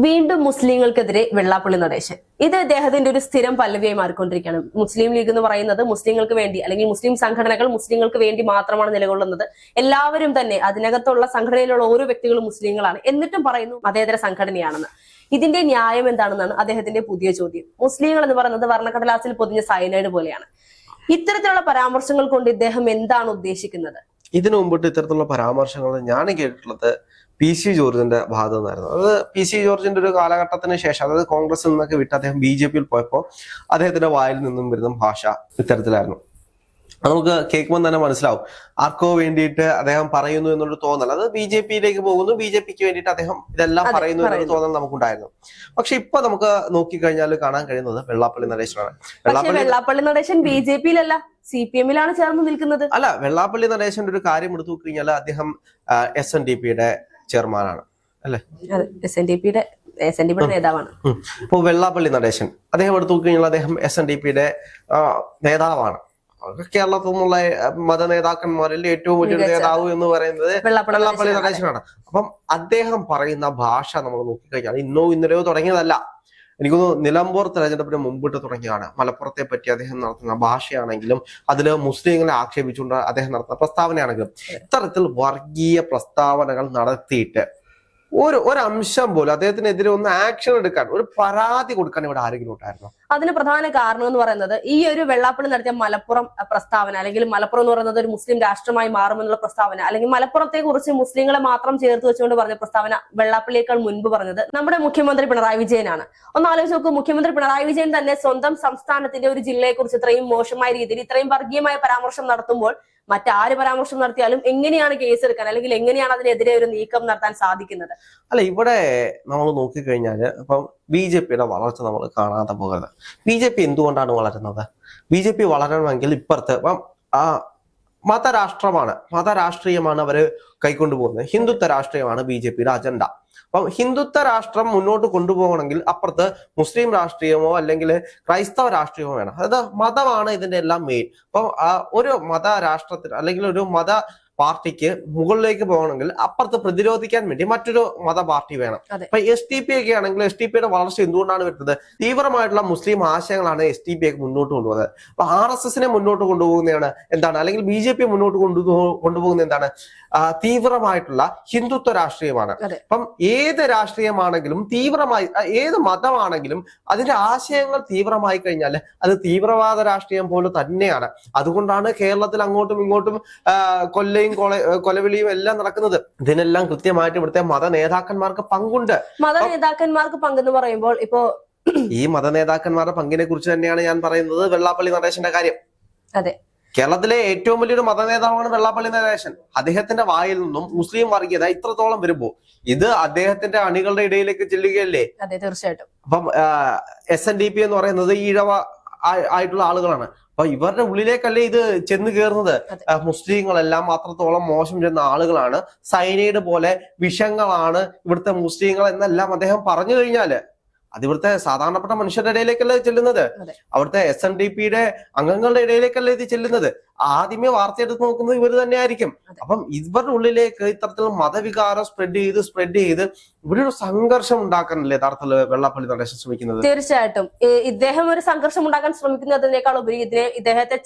വീണ്ടും മുസ്ലിങ്ങൾക്കെതിരെ വെള്ളാപ്പള്ളി നടേശൻ. ഇത് അദ്ദേഹത്തിന്റെ ഒരു സ്ഥിരം പല്ലവിയായി മാറിക്കൊണ്ടിരിക്കുകയാണ്. മുസ്ലിം ലീഗ് എന്ന് പറയുന്നത് മുസ്ലിങ്ങൾക്ക് വേണ്ടി, അല്ലെങ്കിൽ മുസ്ലിം സംഘടനകൾ മുസ്ലിങ്ങൾക്ക് വേണ്ടി മാത്രമാണ് നിലകൊള്ളുന്നത്. എല്ലാവരും തന്നെ അതിനകത്തുള്ള സംഘടനയിലുള്ള ഓരോ വ്യക്തികളും മുസ്ലിങ്ങളാണ്, എന്നിട്ടും പറയുന്നു മതേതര സംഘടനയാണെന്ന്. ഇതിന്റെ ന്യായം എന്താണെന്നാണ് അദ്ദേഹത്തിന്റെ പുതിയ ചോദ്യം. മുസ്ലിങ്ങൾ എന്ന് പറയുന്നത് വർണ്ണക്കടലാസിൽ പൊതിഞ്ഞ സൈനൈഡ് പോലെയാണ്. ഇത്തരത്തിലുള്ള പരാമർശങ്ങൾ കൊണ്ട് ഇദ്ദേഹം എന്താണ് ഉദ്ദേശിക്കുന്നത്? ഇതിനു മുമ്പിട്ട് ഇത്തരത്തിലുള്ള പരാമർശങ്ങൾ ഞാൻ കേട്ടിട്ടുള്ളത് PC ജോർജിന്റെ ഭാഗത്തു നിന്നായിരുന്നു. അത് PC ജോർജിന്റെ ഒരു കാലഘട്ടത്തിന് ശേഷം, അതായത് കോൺഗ്രസിൽ നിന്നൊക്കെ വിട്ട് അദ്ദേഹം BJP യിൽ പോയപ്പോൾ അദ്ദേഹത്തിന്റെ വായിൽ നിന്നും വരുന്ന ഭാഷ ഇത്തരത്തിലായിരുന്നു. നമുക്ക് കേൾക്കുമ്പോൾ തന്നെ മനസ്സിലാവും ആർക്കോ വേണ്ടിയിട്ട് അദ്ദേഹം പറയുന്നു എന്നൊരു തോന്നൽ. അത് BJP യിലേക്ക് പോകുന്നു, BJP ക്ക് വേണ്ടിയിട്ട് അദ്ദേഹം ഇതെല്ലാം പറയുന്നു എന്നൊരു തോന്നൽ നമുക്കുണ്ടായിരുന്നു. പക്ഷെ ഇപ്പൊ നമുക്ക് നോക്കിക്കഴിഞ്ഞാൽ കാണാൻ കഴിയുന്നത് വെള്ളാപ്പള്ളി നടേശനാണ്. വെള്ളാപ്പള്ളി നടേശൻ BJP യിലല്ല, CPM ലാണ് ചേർന്ന് നിൽക്കുന്നത്. അല്ല, വെള്ളാപ്പള്ളി നടേശന്റെ ഒരു കാര്യം എടുത്തു നോക്കിക്കഴിഞ്ഞാൽ അദ്ദേഹം SNDP യുടെ ചെയർമാനാണ്, അല്ലെ? SNDP യുടെ നേതാവാണ്. ഇപ്പൊ വെള്ളാപ്പള്ളി നടേശൻ അദ്ദേഹം എടുത്തു നോക്കിക്കഴിഞ്ഞാൽ അദ്ദേഹം SNDP യുടെ നേതാവാണ്. കേരളത്തിൽ നിന്നുള്ള മത നേതാക്കന്മാരിൽ ഏറ്റവും വലിയൊരു നേതാവ് എന്ന് പറയുന്നത് വെള്ളാപ്പള്ളി നടേശനാണ്. അപ്പം അദ്ദേഹം പറയുന്ന ഭാഷ നമ്മൾ നോക്കിക്കഴിഞ്ഞാൽ ഇന്നോ ഇന്നലെയോ തുടങ്ങിയതല്ല. എനിക്കൊന്ന് നിലമ്പൂർ തെരഞ്ഞെടുപ്പിന് മുമ്പിട്ട് തുടങ്ങിയാണ്. മലപ്പുറത്തെ പറ്റി അദ്ദേഹം നടത്തുന്ന ഭാഷയാണെങ്കിലും അതിൽ മുസ്ലിങ്ങളെ ആക്ഷേപിച്ചുകൊണ്ട് അദ്ദേഹം നടത്തുന്ന പ്രസ്താവനയാണെങ്കിലും ഇത്തരത്തിൽ വർഗീയ പ്രസ്താവനകൾ നടത്തിയിട്ട് ഒരംശം പോലും അദ്ദേഹത്തിനെതിരെ ഒന്ന് ആക്ഷൻ എടുക്കാൻ, ഒരു പരാതി കൊടുക്കാൻ ഇവിടെ ആരെങ്കിലും ഉണ്ടായിരുന്നു? അതിന് പ്രധാന കാരണം എന്ന് പറയുന്നത് ഈ ഒരു വെള്ളാപ്പള്ളി നടത്തിയ മലപ്പുറം പ്രസ്താവന, അല്ലെങ്കിൽ മലപ്പുറം എന്ന് പറയുന്നത് ഒരു മുസ്ലിം രാഷ്ട്രമായി മാറുമെന്നുള്ള പ്രസ്താവന, അല്ലെങ്കിൽ മലപ്പുറത്തെ കുറിച്ച് മുസ്ലിങ്ങളെ മാത്രം ചേർത്ത് വെച്ചുകൊണ്ട് പറഞ്ഞ പ്രസ്താവന വെള്ളാപ്പള്ളിയേക്കാൾ മുൻപ് പറഞ്ഞത് നമ്മുടെ മുഖ്യമന്ത്രി പിണറായി വിജയനാണ്. ഒന്ന് ആലോചിച്ച് നോക്കൂ, മുഖ്യമന്ത്രി പിണറായി വിജയൻ തന്നെ സ്വന്തം സംസ്ഥാനത്തിന്റെ ഒരു ജില്ലയെ കുറിച്ച് ഇത്രയും മോശമായ രീതിയിൽ, ഇത്രയും വർഗീയമായ പരാമർശം നടത്തുമ്പോൾ മറ്റാര് പരാമർശം നടത്തിയാലും എങ്ങനെയാണ് കേസെടുക്കാൻ, അല്ലെങ്കിൽ എങ്ങനെയാണ് അതിനെതിരെ ഒരു നീക്കം നടത്താൻ സാധിക്കുന്നത്? അല്ല, ഇവിടെ നമ്മൾ നോക്കിക്കഴിഞ്ഞാല് ഇപ്പം BJP യുടെ വളർച്ച നമ്മൾ കാണാതെ പോകരുത്. BJP എന്തുകൊണ്ടാണ് വളരുന്നത്? BJP വളരണമെങ്കിൽ ഇപ്പുറത്ത് ഇപ്പം മതരാഷ്ട്രീയമാണ് അവര് കൈക്കൊണ്ടുപോകുന്നത്. ഹിന്ദുത്വ രാഷ്ട്രീയമാണ് BJP യുടെ അജണ്ട. അപ്പം ഹിന്ദുത്വ രാഷ്ട്രം മുന്നോട്ട് കൊണ്ടുപോകണമെങ്കിൽ അപ്പുറത്ത് മുസ്ലിം രാഷ്ട്രീയമോ അല്ലെങ്കിൽ ക്രൈസ്തവ രാഷ്ട്രീയമോ വേണം. അതായത് മതമാണ് ഇതിന്റെ എല്ലാം മെയിൻ. അപ്പം ഒരു മത രാഷ്ട്രത്തിന് അല്ലെങ്കിൽ ഒരു മത പാർട്ടിക്ക് മുകളിലേക്ക് പോകണമെങ്കിൽ അപ്പുറത്ത് പ്രതിരോധിക്കാൻ വേണ്ടി മറ്റൊരു മത പാർട്ടി വേണം. അപ്പൊ STP ഒക്കെ ആണെങ്കിൽ STPയുടെ വളർച്ച എന്തുകൊണ്ടാണ് വരുന്നത്? തീവ്രമായിട്ടുള്ള മുസ്ലിം ആശയങ്ങളാണ് STP ഒക്കെ മുന്നോട്ട് കൊണ്ടുപോകുന്നത്. അപ്പൊ RSSനെ മുന്നോട്ട് കൊണ്ടുപോകുന്നതാണ് എന്താണ്, അല്ലെങ്കിൽ BJP മുന്നോട്ട് കൊണ്ടുപോകുന്ന എന്താണ്? തീവ്രമായിട്ടുള്ള ഹിന്ദുത്വ രാഷ്ട്രീയമാണ്. അപ്പം ഏത് രാഷ്ട്രീയമാണെങ്കിലും തീവ്രമായി, ഏത് മതമാണെങ്കിലും അതിന്റെ ആശയങ്ങൾ തീവ്രമായി കഴിഞ്ഞാൽ അത് തീവ്രവാദ രാഷ്ട്രീയം പോലെ തന്നെയാണ്. അതുകൊണ്ടാണ് കേരളത്തിൽ അങ്ങോട്ടും ഇങ്ങോട്ടും കൊലവിളിയും എല്ലാം നടക്കുന്നത്. ഇതിനെല്ലാം കൃത്യമായിട്ട് ഇവിടുത്തെ മത നേതാക്കന്മാർക്ക് പങ്കുണ്ട്. മത നേതാക്കന്മാർക്ക് പങ്കെന്ന് പറയുമ്പോൾ ഇപ്പോ ഈ മത നേതാക്കന്മാരുടെ പങ്കിനെ കുറിച്ച് തന്നെയാണ് ഞാൻ പറയുന്നത് വെള്ളാപ്പള്ളി നടേശന്റെ കാര്യം. അതെ, കേരളത്തിലെ ഏറ്റവും വലിയൊരു മത നേതാവാണ് വെള്ളാപ്പള്ളി നടേശൻ. അദ്ദേഹത്തിന്റെ വായിൽ നിന്നും മുസ്ലിം വർഗീയത ഇത്രത്തോളം വരുമ്പോ ഇത് അദ്ദേഹത്തിന്റെ അണികളുടെ ഇടയിലേക്ക് ചെല്ലുകയല്ലേ? അതെ, തീർച്ചയായിട്ടും. അപ്പം SNDP എന്ന് പറയുന്നത് ഈഴവ ആയിട്ടുള്ള ആളുകളാണ്. അപ്പൊ ഇവരുടെ ഉള്ളിലേക്കല്ലേ ഇത് ചെന്ന് കയറുന്നത്? മുസ്ലിങ്ങളെല്ലാം അത്രത്തോളം മോശം ചെന്ന ആളുകളാണ്, സൈനൈഡ് പോലെ വിഷങ്ങളാണ് ഇവിടുത്തെ മുസ്ലിങ്ങൾ എന്നെല്ലാം അദ്ദേഹം പറഞ്ഞു കഴിഞ്ഞാല് അത് ഇവിടുത്തെ സാധാരണപ്പെട്ട മനുഷ്യരുടെ ഇടയിലേക്കല്ലേ ചെല്ലുന്നത്? അവിടുത്തെ SNDPയുടെ അംഗങ്ങളുടെ ഇടയിലേക്കല്ലേ ഇത് ചെല്ലുന്നത്? ആദ്യമേ വാർത്തയെടുത്ത് നോക്കുന്നത് ഇവർ തന്നെയായിരിക്കും. അപ്പം ഇവരുടെ ഉള്ളിലേക്ക് ഇത്തരത്തിൽ മതവികാരം സ്പ്രെഡ് ചെയ്ത് ഇവിടെ ഒരു സംഘർഷം ഉണ്ടാക്കാനല്ലേ യഥാർത്ഥത്തിൽ വെള്ളാപ്പള്ളി നടേശൻ ശ്രമിക്കുന്നത്? തീർച്ചയായിട്ടും ഇദ്ദേഹം ഒരു സംഘർഷം ഉണ്ടാക്കാൻ ശ്രമിക്കുന്നതിനേക്കാൾ ഉപരി ഇദ്ദേഹത്തെ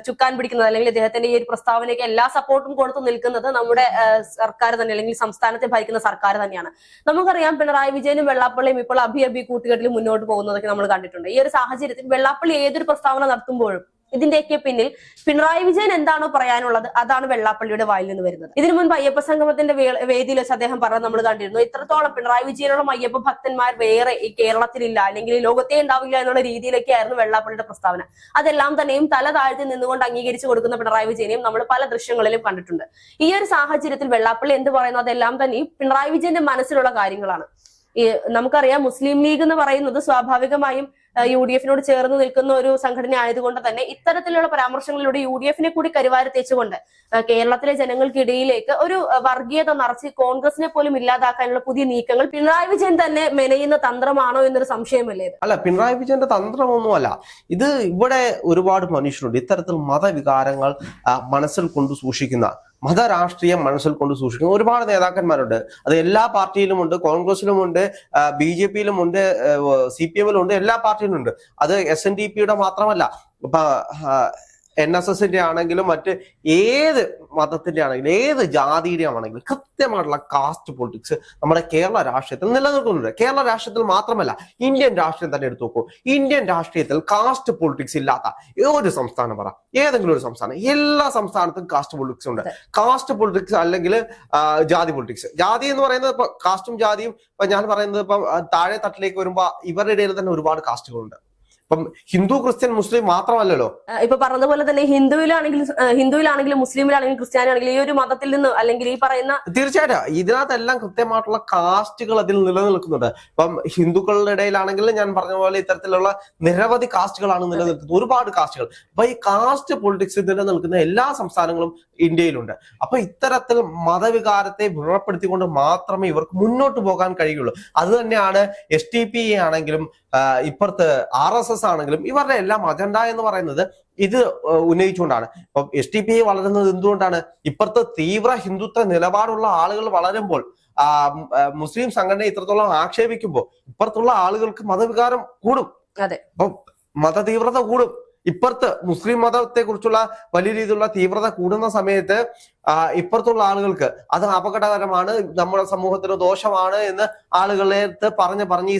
ചുക്കാൻ പിടിക്കുന്നത്, അല്ലെങ്കിൽ ഇദ്ദേഹത്തിന്റെ ഈ ഒരു പ്രസ്താവനയ്ക്ക് എല്ലാ സപ്പോർട്ടും കൊടുത്തു നിൽക്കുന്നത് നമ്മുടെ സർക്കാർ തന്നെ, അല്ലെങ്കിൽ സംസ്ഥാനത്തെ ഭരിക്കുന്ന സർക്കാർ തന്നെയാണ്. നമുക്കറിയാം പിണറായി വിജയനും വെള്ളാപ്പള്ളിയും ഇപ്പോൾ അഭി കൂട്ടുകെട്ടിൽ മുന്നോട്ട് പോകുന്നതൊക്കെ നമ്മൾ കണ്ടിട്ടുണ്ട്. ഈ ഒരു സാഹചര്യത്തിൽ വെള്ളാപ്പള്ളി ഏതൊരു പ്രസ്താവന നടത്തുമ്പോഴും ഇതിന്റെയൊക്കെ പിന്നിൽ പിണറായി വിജയൻ എന്താണോ പറയാനുള്ളത് അതാണ് വെള്ളാപ്പള്ളിയുടെ വായിൽ നിന്ന് വരുന്നത്. ഇതിനു മുൻപ് അയ്യപ്പ സംഗമത്തിന്റെ വേദിയിൽ വെച്ച് അദ്ദേഹം പറഞ്ഞത് നമ്മൾ കണ്ടിരുന്നു. ഇത്രത്തോളം പിണറായി വിജയനോളം അയ്യപ്പ ഭക്തന്മാർ വേറെ ഈ കേരളത്തിലില്ല, അല്ലെങ്കിൽ ലോകത്തെ ഉണ്ടാവില്ല എന്നുള്ള രീതിയിലൊക്കെയായിരുന്നു വെള്ളാപ്പള്ളിയുടെ പ്രസ്താവന. അതെല്ലാം തന്നെയും തല താഴ്ത്തി നിന്നുകൊണ്ട് അംഗീകരിച്ചു കൊടുക്കുന്ന പിണറായി വിജയനെയും നമ്മൾ പല ദൃശ്യങ്ങളിലും കണ്ടിട്ടുണ്ട്. ഈ ഒരു സാഹചര്യത്തിൽ വെള്ളാപ്പള്ളി എന്ത് പറയുന്നു അതെല്ലാം തന്നെയും പിണറായി വിജയന്റെ മനസ്സിലുള്ള കാര്യങ്ങളാണ്. നമുക്കറിയാം മുസ്ലിം ലീഗ് എന്ന് പറയുന്നത് സ്വാഭാവികമായും UDFിനോട് ചേർന്ന് നിൽക്കുന്ന ഒരു സംഘടന ആയതുകൊണ്ട് തന്നെ ഇത്തരത്തിലുള്ള പരാമർശങ്ങളിലൂടെ UDFിനെ കൂടി കരുവാരി തേച്ചുകൊണ്ട് കേരളത്തിലെ ജനങ്ങൾക്കിടയിലേക്ക് ഒരു വർഗീയത നിറച്ച് കോൺഗ്രസിനെ പോലും ഇല്ലാതാക്കാനുള്ള പുതിയ നീക്കങ്ങൾ പിണറായി വിജയൻ തന്നെ മെനയുന്ന തന്ത്രമാണോ എന്നൊരു സംശയമല്ലേ? അല്ല, പിണറായി വിജയന്റെ തന്ത്രമൊന്നുമല്ല ഇത്. ഇവിടെ ഒരുപാട് മനുഷ്യരുണ്ട് ഇത്തരത്തിൽ മതവികാരങ്ങൾ മനസ്സിൽ കൊണ്ടു സൂക്ഷിക്കുന്ന. മതരാഷ്ട്രീയം മനസ്സിൽ കൊണ്ട് സൂക്ഷിക്കുന്ന ഒരുപാട് നേതാക്കന്മാരുണ്ട്. അത് എല്ലാ പാർട്ടിയിലുമുണ്ട്, കോൺഗ്രസിലുമുണ്ട്, BJP-യിലുമുണ്ട്, CPM-ലുണ്ട്, എല്ലാ പാർട്ടിയിലുമുണ്ട്. അത് SNDP-യുടെ മാത്രമല്ല, ഇപ്പൊ NSS-ന്റെ ആണെങ്കിലും മറ്റ് ഏത് മതത്തിന്റെ ആണെങ്കിലും ഏത് ജാതിയുടെ ആണെങ്കിലും കൃത്യമായിട്ടുള്ള കാസ്റ്റ് പൊളിറ്റിക്സ് നമ്മുടെ കേരള രാഷ്ട്രീയത്തിൽ നിലനിൽക്കുന്നുണ്ട്. കേരള രാഷ്ട്രീയത്തിൽ മാത്രമല്ല, ഇന്ത്യൻ രാഷ്ട്രീയം തന്നെ എടുത്തു നോക്കൂ. ഇന്ത്യൻ രാഷ്ട്രീയത്തിൽ കാസ്റ്റ് പൊളിറ്റിക്സ് ഇല്ലാത്ത ഒരു സംസ്ഥാനം പറ, ഏതെങ്കിലും ഒരു സംസ്ഥാനം. എല്ലാ സംസ്ഥാനത്തും കാസ്റ്റ് പൊളിറ്റിക്സ് ഉണ്ട്. കാസ്റ്റ് പൊളിറ്റിക്സ് അല്ലെങ്കിൽ ജാതി പൊളിറ്റിക്സ്. ജാതി എന്ന് പറയുന്നത് ഇപ്പൊ കാസ്റ്റും ജാതിയും, ഇപ്പൊ ഞാൻ പറയുന്നത് ഇപ്പം താഴെ തട്ടിലേക്ക് വരുമ്പോ ഇവരുടെ ഇടയിൽ തന്നെ ഒരുപാട് കാസ്റ്റുകളുണ്ട്. ഇപ്പം ഹിന്ദു, ക്രിസ്ത്യൻ, മുസ്ലിം മാത്രമല്ലല്ലോ. ഇപ്പൊ പറഞ്ഞതുപോലെ തന്നെ ഹിന്ദുവിലാണെങ്കിലും മുസ്ലിമിലാണെങ്കിലും ക്രിസ്ത്യാനിയാണെങ്കിലും ഈ ഒരു മതത്തിൽ നിന്ന് അല്ലെങ്കിൽ ഈ പറയുന്ന തീർച്ചയായിട്ടും ഇതിനകത്തെല്ലാം കൃത്യമായിട്ടുള്ള കാസ്റ്റുകൾ അതിൽ നിലനിൽക്കുന്നുണ്ട്. ഇപ്പം ഹിന്ദുക്കളുടെ ഇടയിലാണെങ്കിൽ ഞാൻ പറഞ്ഞ പോലെ ഇത്തരത്തിലുള്ള നിരവധി കാസ്റ്റുകളാണ് നിലനിൽക്കുന്നത്, ഒരുപാട് കാസ്റ്റുകൾ. അപ്പൊ ഈ കാസ്റ്റ് പൊളിറ്റിക്സ് നിലനിൽക്കുന്ന എല്ലാ സംസ്ഥാനങ്ങളും ഇന്ത്യയിലുണ്ട്. അപ്പൊ ഇത്തരത്തിൽ മതവികാരത്തെ വ്രണപ്പെടുത്തിക്കൊണ്ട് മാത്രമേ ഇവർക്ക് മുന്നോട്ട് പോകാൻ കഴിയുള്ളൂ. അത് തന്നെയാണ് STP ആണെങ്കിലും ഇപ്പുറത്ത് RSS ആണെങ്കിലും ഇവരുടെ എല്ലാം അജണ്ട എന്ന് പറയുന്നത് ഇത് ഉന്നയിച്ചുകൊണ്ടാണ്. ഇപ്പൊ STP വളരുന്നത് എന്തുകൊണ്ടാണ്? ഇപ്പുറത്ത് തീവ്ര ഹിന്ദുത്വ നിലപാടുള്ള ആളുകൾ വളരുമ്പോൾ, മുസ്ലിം സംഘടന ഇത്രത്തോളം ആക്ഷേപിക്കുമ്പോൾ ഇപ്പുറത്തുള്ള ആളുകൾക്ക് മതവികാരം കൂടും. അതെ, അപ്പൊ മതതീവ്രത കൂടും. ഇപ്പുറത്ത് മുസ്ലിം മതത്തെ കുറിച്ചുള്ള വലിയ രീതിയിലുള്ള തീവ്രത കൂടുന്ന സമയത്ത് ഇപ്പുറത്തുള്ള ആളുകൾക്ക് അത് അപകടകരമാണ്, നമ്മുടെ സമൂഹത്തിന് ദോഷമാണ് എന്ന് ആളുകളെ പറഞ്ഞ് ഈ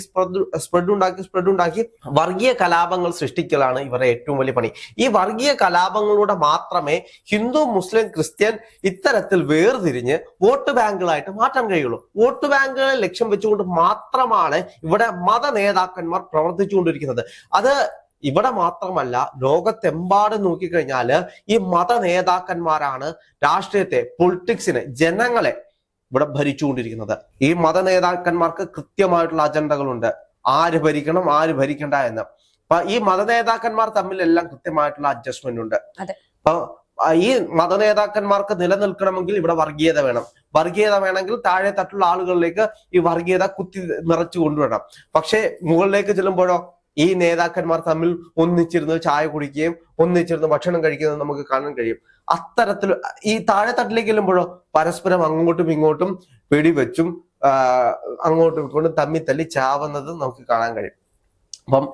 സ്പ്രെഡ് ഉണ്ടാക്കി വർഗീയ കലാപങ്ങൾ സൃഷ്ടിക്കലാണ് ഇവരുടെ ഏറ്റവും വലിയ പണി. ഈ വർഗീയ കലാപങ്ങളിലൂടെ മാത്രമേ ഹിന്ദു, മുസ്ലിം, ക്രിസ്ത്യൻ ഇത്തരത്തിൽ വേർതിരിഞ്ഞ് വോട്ട് ബാങ്കുകളായിട്ട് മാറ്റാൻ കഴിയുള്ളൂ. വോട്ട് ബാങ്കുകളെ ലക്ഷ്യം വെച്ചുകൊണ്ട് മാത്രമാണ് ഇവിടെ മത നേതാക്കന്മാർ പ്രവർത്തിച്ചുകൊണ്ടിരിക്കുന്നത്. അത് ഇവിടെ മാത്രമല്ല, ലോകത്തെമ്പാടും നോക്കിക്കഴിഞ്ഞാല് ഈ മത നേതാക്കന്മാരാണ് രാഷ്ട്രീയത്തെ, പൊളിറ്റിക്സിനെ, ജനങ്ങളെ ഇവിടെ ഭരിച്ചുകൊണ്ടിരിക്കുന്നത്. ഈ മത നേതാക്കന്മാർക്ക് കൃത്യമായിട്ടുള്ള അജണ്ടകളുണ്ട്, ആര് ഭരിക്കണം ആര് ഭരിക്കണ്ട എന്ന്. അപ്പൊ ഈ മത നേതാക്കന്മാർ തമ്മിലെല്ലാം കൃത്യമായിട്ടുള്ള അഡ്ജസ്റ്റ്മെന്റ് ഉണ്ട്. അപ്പൊ ഈ മത നേതാക്കന്മാർക്ക് നിലനിൽക്കണമെങ്കിൽ ഇവിടെ വർഗീയത വേണം. വർഗീയത വേണമെങ്കിൽ താഴെ തട്ടുള്ള ആളുകളിലേക്ക് ഈ വർഗീയത കുത്തി നിറച്ചു കൊണ്ടുവരണം. പക്ഷെ മുകളിലേക്ക് ചെല്ലുമ്പോഴോ ഈ നേതാക്കന്മാർ തമ്മിൽ ഒന്നിച്ചിരുന്ന് ചായ കുടിക്കുകയും ഒന്നിച്ചിരുന്ന് ഭക്ഷണം കഴിക്കുന്നത് നമുക്ക് കാണാൻ കഴിയും. അത്തരത്തിൽ ഈ താഴെ തട്ടിലേക്ക് ചെല്ലുമ്പോഴോ പരസ്പരം അങ്ങോട്ടും ഇങ്ങോട്ടും വെടിവെച്ചും അങ്ങോട്ടും ഇങ്ങോട്ടും തല്ലി ചാവുന്നത് നമുക്ക് കാണാൻ കഴിയും. അപ്പം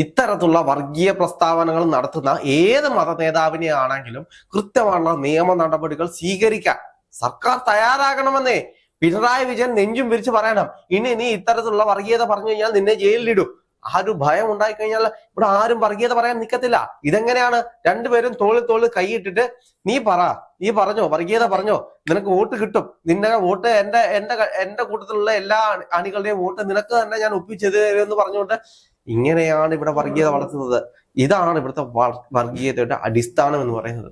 ഇത്തരത്തിലുള്ള വർഗീയ പ്രസ്താവനകൾ നടത്തുന്ന ഏത് മത നേതാവിനെ ആണെങ്കിലും കൃത്യമായുള്ള നിയമ നടപടികൾ സ്വീകരിക്കാൻ സർക്കാർ തയ്യാറാകണമെന്നേ. പിണറായി വിജയൻ നെഞ്ചും വിരിച്ച് പറയണം, ഇനി നീ ഇത്തരത്തിലുള്ള വർഗീയത പറഞ്ഞു കഴിഞ്ഞാൽ നിന്നെ ജയിലിലിടും. ആ ഒരു ഭയം ഉണ്ടായിക്കഴിഞ്ഞാൽ ഇവിടെ ആരും വർഗീയത പറയാൻ നിൽക്കത്തില്ല. ഇതെങ്ങനെയാണ്? രണ്ടുപേരും തോളിൽ കൈയിട്ടിട്ട് നീ പറഞ്ഞോ, വർഗീയത പറഞ്ഞോ, നിനക്ക് വോട്ട് കിട്ടും, നിന്റെ വോട്ട് എന്റെ കൂട്ടത്തിലുള്ള എല്ലാ അണികളുടെയും വോട്ട് നിനക്ക് തന്നെ ഞാൻ ഒപ്പിച്ചത് എന്ന് പറഞ്ഞുകൊണ്ട് ഇങ്ങനെയാണ് ഇവിടെ വർഗീയത വളർത്തുന്നത്. ഇതാണ് ഇവിടുത്തെ വർഗീയതയുടെ അടിസ്ഥാനം എന്ന് പറയുന്നത്.